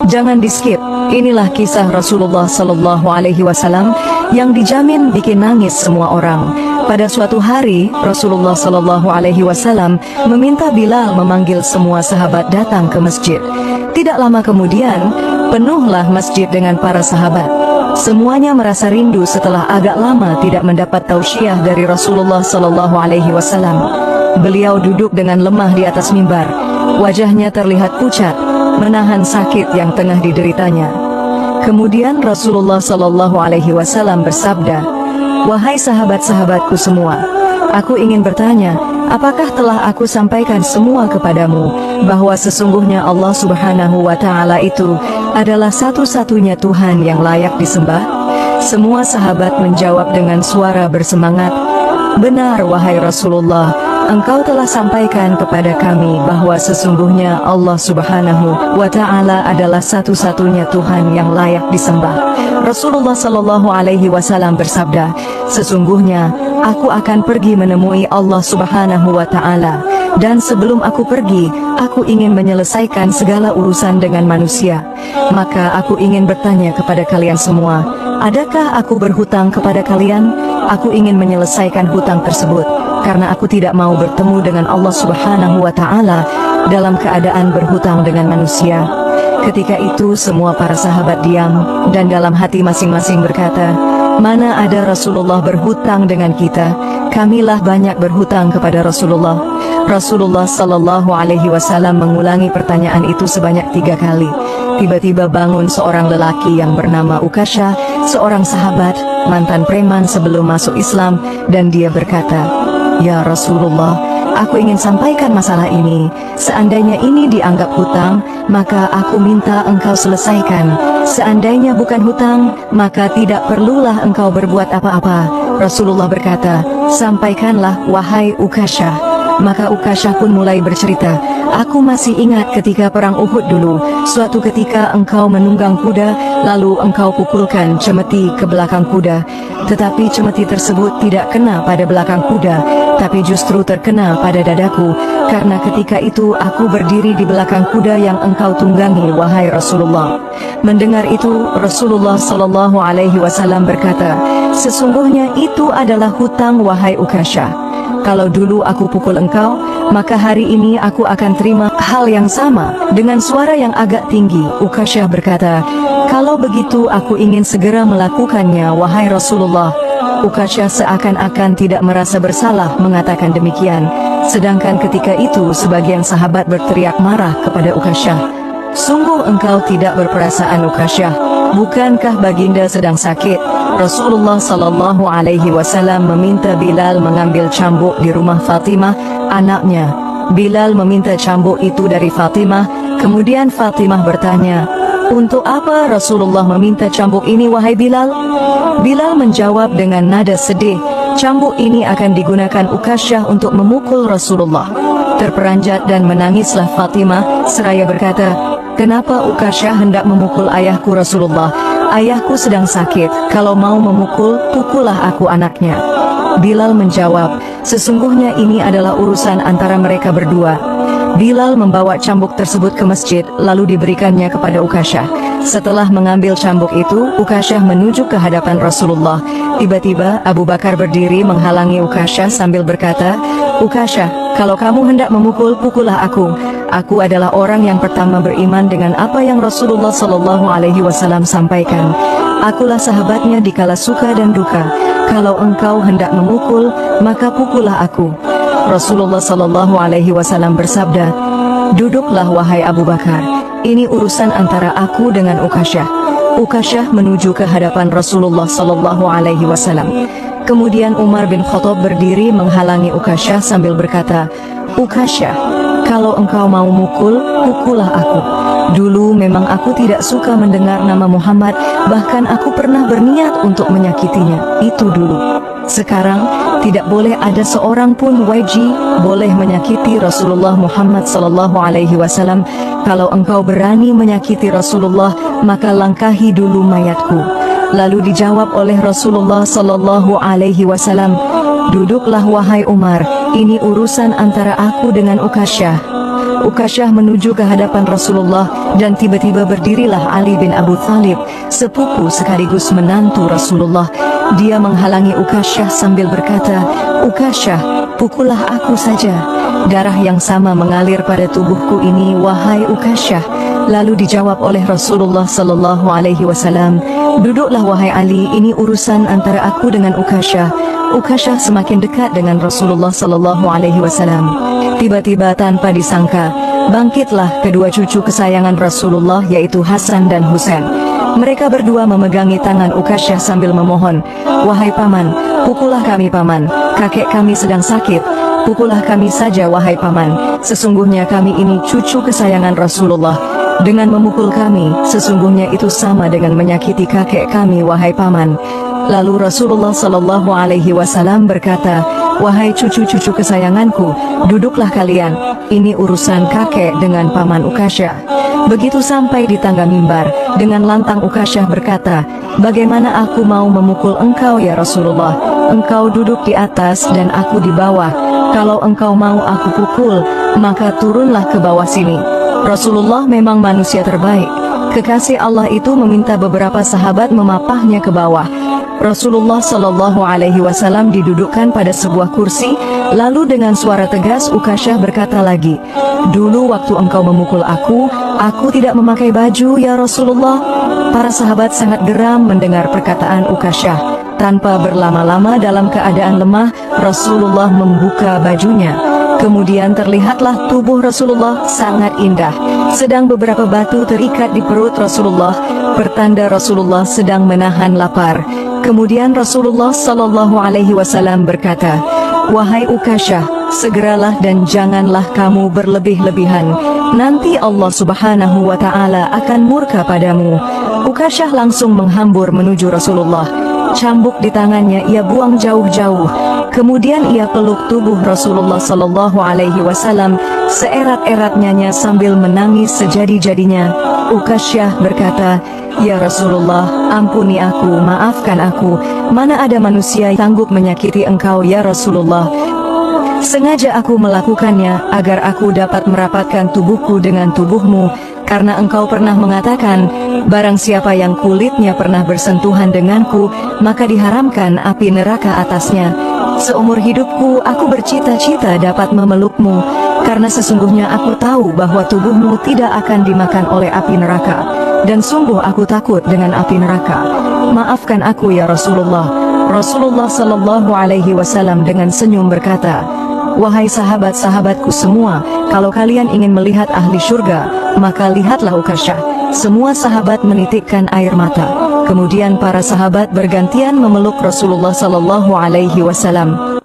Jangan di-skip. Inilah kisah Rasulullah Sallallahu Alaihi Wasallam yang dijamin bikin nangis semua orang. Pada suatu hari, Rasulullah Sallallahu Alaihi Wasallam meminta Bilal memanggil semua sahabat datang ke masjid. Tidak lama kemudian, penuhlah masjid dengan para sahabat. Semuanya merasa rindu setelah agak lama tidak mendapat tausiah dari Rasulullah Sallallahu Alaihi Wasallam. Beliau duduk dengan lemah di atas mimbar. Wajahnya terlihat pucat, menahan sakit yang tengah dideritanya. Kemudian Rasulullah Sallallahu Alaihi Wasallam bersabda, "Wahai sahabat-sahabatku semua, aku ingin bertanya, apakah telah aku sampaikan semua kepadamu, bahwa sesungguhnya Allah Subhanahu wa Ta'ala itu adalah satu-satunya Tuhan yang layak disembah?" Semua sahabat menjawab dengan suara bersemangat, "Benar wahai Rasulullah, Engkau telah sampaikan kepada kami bahwa sesungguhnya Allah Subhanahu wa Ta'ala adalah satu-satunya Tuhan yang layak disembah." Rasulullah Sallallahu Alaihi Wasallam bersabda, "Sesungguhnya aku akan pergi menemui Allah Subhanahu wa Ta'ala, dan sebelum aku pergi, aku ingin menyelesaikan segala urusan dengan manusia. Maka aku ingin bertanya kepada kalian semua, adakah aku berhutang kepada kalian? Aku ingin menyelesaikan hutang tersebut, karena aku tidak mau bertemu dengan Allah Subhanahu wa Ta'ala dalam keadaan berhutang dengan manusia." Ketika itu semua para sahabat diam, dan dalam hati masing-masing berkata, "Mana ada Rasulullah berhutang dengan kita? Kamilah banyak berhutang kepada Rasulullah." Rasulullah Sallallahu Alaihi Wasallam mengulangi pertanyaan itu sebanyak 3 kali. Tiba-tiba bangun seorang lelaki yang bernama Ukasha, seorang sahabat, mantan preman sebelum masuk Islam, dan dia berkata, "Ya Rasulullah, aku ingin sampaikan masalah ini. Seandainya ini dianggap hutang, maka aku minta engkau selesaikan. Seandainya bukan hutang, maka tidak perlulah engkau berbuat apa-apa." Rasulullah berkata, "Sampaikanlah wahai Ukasha." Maka Ukasha pun mulai bercerita, "Aku masih ingat ketika perang Uhud dulu. Suatu ketika engkau menunggang kuda, lalu engkau pukulkan cemeti ke belakang kuda. Tetapi cemeti tersebut tidak kena pada belakang kuda, tapi justru terkena pada dadaku. Karena ketika itu aku berdiri di belakang kuda yang engkau tunggangi, wahai Rasulullah." Mendengar itu, Rasulullah Sallallahu Alaihi Wasallam berkata, "Sesungguhnya itu adalah hutang wahai Ukasha. Kalau dulu aku pukul engkau, maka hari ini aku akan terima hal yang sama." Dengan suara yang agak tinggi, Ukasha berkata, "Kalau begitu aku ingin segera melakukannya, wahai Rasulullah." Ukasha seakan-akan tidak merasa bersalah mengatakan demikian. Sedangkan ketika itu sebagian sahabat berteriak marah kepada Ukasha, "Sungguh engkau tidak berperasaan Ukasha. Bukankah baginda sedang sakit?" Rasulullah Sallallahu Alaihi Wasallam meminta Bilal mengambil cambuk di rumah Fatimah, anaknya. Bilal meminta cambuk itu dari Fatimah. Kemudian Fatimah bertanya, "Untuk apa Rasulullah meminta cambuk ini wahai Bilal?" Bilal menjawab dengan nada sedih, "Cambuk ini akan digunakan Ukasha untuk memukul Rasulullah." Terperanjat dan menangislah Fatimah seraya berkata, "Kenapa Ukasha hendak memukul ayahku Rasulullah? Ayahku sedang sakit, kalau mau memukul, pukullah aku anaknya." Bilal menjawab, "Sesungguhnya ini adalah urusan antara mereka berdua." Bilal membawa cambuk tersebut ke masjid, lalu diberikannya kepada Ukasha. Setelah mengambil cambuk itu, Ukasha menuju ke hadapan Rasulullah. Tiba-tiba Abu Bakar berdiri menghalangi Ukasha sambil berkata, "Ukasha, kalau kamu hendak memukul, pukullah aku. Aku adalah orang yang pertama beriman dengan apa yang Rasulullah Sallallahu Alaihi Wasallam sampaikan. Akulah sahabatnya di kala suka dan duka. Kalau engkau hendak memukul, maka pukullah aku." Rasulullah Sallallahu Alaihi Wasallam bersabda, "Duduklah wahai Abu Bakar. Ini urusan antara aku dengan Ukasha." Ukasha menuju ke hadapan Rasulullah Sallallahu Alaihi Wasallam. Kemudian Umar bin Khattab berdiri menghalangi Ukasha sambil berkata, "Ukasha, kalau engkau mau mukul, pukullah aku. Dulu memang aku tidak suka mendengar nama Muhammad, bahkan aku pernah berniat untuk menyakitinya. Itu dulu. Sekarang, tidak boleh ada seorang pun boleh menyakiti Rasulullah Muhammad Sallallahu Alaihi Wasallam. Kalau engkau berani menyakiti Rasulullah, maka langkahi dulu mayatku." Lalu dijawab oleh Rasulullah Sallallahu Alaihi Wasallam, "Duduklah wahai Umar, ini urusan antara aku dengan Ukasha." Ukasyah menuju ke hadapan Rasulullah dan tiba-tiba berdirilah Ali bin Abu Thalib, sepupu sekaligus menantu Rasulullah. Dia menghalangi Ukasyah sambil berkata, "Ukasyah, pukullah aku saja. Darah yang sama mengalir pada tubuhku ini, wahai Ukasyah." Lalu dijawab oleh Rasulullah sallallahu alaihi wasallam, "Duduklah wahai Ali, ini urusan antara aku dengan Ukasyah." Ukasyah semakin dekat dengan Rasulullah sallallahu alaihi wasallam. Tiba-tiba tanpa disangka, bangkitlah kedua cucu kesayangan Rasulullah, yaitu Hasan dan Husain. Mereka berdua memegangi tangan Ukasyah sambil memohon, "Wahai paman, pukullah kami paman. Kakek kami sedang sakit. Pukullah kami saja wahai paman. Sesungguhnya kami ini cucu kesayangan Rasulullah. Dengan memukul kami, sesungguhnya itu sama dengan menyakiti kakek kami wahai paman." Lalu Rasulullah sallallahu alaihi wasallam berkata, "Wahai cucu-cucu kesayanganku, duduklah kalian. Ini urusan kakek dengan paman Ukasyah." Begitu sampai di tangga mimbar, dengan lantang Ukasyah berkata, "Bagaimana aku mau memukul engkau ya Rasulullah? Engkau duduk di atas dan aku di bawah. Kalau engkau mau aku pukul, maka turunlah ke bawah sini." Rasulullah memang manusia terbaik. Kekasih Allah itu meminta beberapa sahabat memapahnya ke bawah. Rasulullah sallallahu alaihi wasallam didudukkan pada sebuah kursi, lalu dengan suara tegas Ukasyah berkata lagi, "Dulu waktu engkau memukul aku tidak memakai baju ya Rasulullah." Para sahabat sangat geram mendengar perkataan Ukasyah. Tanpa berlama-lama dalam keadaan lemah, Rasulullah membuka bajunya. Kemudian terlihatlah tubuh Rasulullah sangat indah. Sedang beberapa batu terikat di perut Rasulullah, pertanda Rasulullah sedang menahan lapar. Kemudian Rasulullah sallallahu alaihi wasallam berkata, "Wahai Ukasyah, segeralah dan janganlah kamu berlebih-lebihan. Nanti Allah subhanahu wa ta'ala akan murka padamu." Ukasyah langsung menghambur menuju Rasulullah. Cambuk di tangannya ia buang jauh-jauh. Kemudian ia peluk tubuh Rasulullah sallallahu alaihi wasallam seerat-eratnya sambil menangis sejadi-jadinya. Ukasyah berkata, "Ya Rasulullah, ampuni aku, maafkan aku. Mana ada manusia yang sanggup menyakiti engkau ya Rasulullah. Sengaja aku melakukannya agar aku dapat merapatkan tubuhku dengan tubuhmu, karena engkau pernah mengatakan, barang siapa yang kulitnya pernah bersentuhan denganku, maka diharamkan api neraka atasnya. Seumur hidupku aku bercita-cita dapat memelukmu, karena sesungguhnya aku tahu bahwa tubuhmu tidak akan dimakan oleh api neraka, dan sungguh aku takut dengan api neraka. Maafkan aku ya Rasulullah." Rasulullah sallallahu alaihi wasallam dengan senyum berkata, "Wahai sahabat-sahabatku semua, kalau kalian ingin melihat ahli syurga, maka lihatlah Ukasyah." Semua sahabat menitikkan air mata. Kemudian para sahabat bergantian memeluk Rasulullah sallallahu alaihi wasallam.